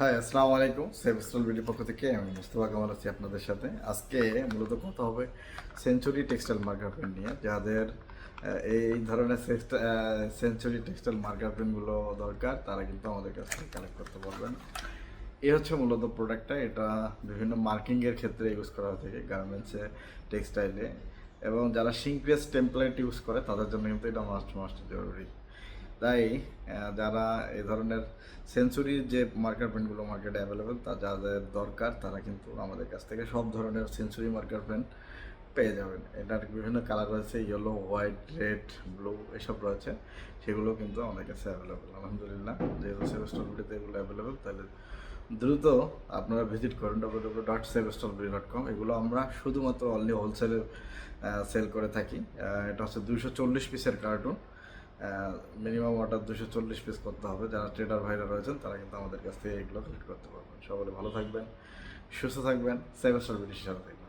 High, আসসালামু আলাইকুম। Save stall বিডির পক্ষ থেকে আমি মুস্তফা কামাল আছি আপনাদের সাথে। আজকে মূলত কথা হবে সেঞ্চুরি টেক্সটাইল মার্কার পেন নিয়ে। যাদের এই ধরনের সেঞ্চুরি টেক্সটাইল মার্কার পেনগুলো দরকার, তারা কিন্তু আমাদের কাছ থেকে কালেক্ট করতে পারবেন। এই হচ্ছে মূলত প্রোডাক্টটা। এটা বিভিন্ন মার্কিংয়ের ক্ষেত্রে ইউজ করা হয়ে থাকে, গার্মেন্টসে, টেক্সটাইলে, এবং যারা সিঙ্কপ্রেস টেমপ্লেট ইউজ করে তাদের জন্য কিন্তু এটা মাস্ট জরুরি। তাই যারা এই ধরনের সেঞ্চুরির যে মার্কার পেনগুলো মার্কেটে অ্যাভেলেবেল, তা যাদের দরকার তারা কিন্তু আমাদের কাছ থেকে সব ধরনের সেঞ্চুরি মার্কার পেন পেয়ে যাবেন। এটার বিভিন্ন কালার রয়েছে, ইয়েলো, হোয়াইট, রেড, ব্লু, এসব রয়েছে। সেগুলো কিন্তু আমাদের কাছে অ্যাভেলেবেল আলহামদুলিল্লাহ। যেহেতু সেভস্টলবিডিতে এগুলো অ্যাভেলেবেল, তাহলে দ্রুত আপনারা ভিজিট করুন www.sevstolbidi.com। এগুলো আমরা শুধুমাত্র অনলি হোলসেলে সেল করে থাকি। এটা হচ্ছে 240 পিসের কার্টুন। মিনিমাম অর্ডার 240 পিস করতে হবে। যারা ট্রেডার ভাইরা রয়েছেন তারা কিন্তু আমাদের কাছ থেকে এগুলো কালেক্ট করতে পারবেন। সকলে ভালো থাকবেন, সুস্থ থাকবেন, সেভস্টলবিডির সাথে থাকবেন।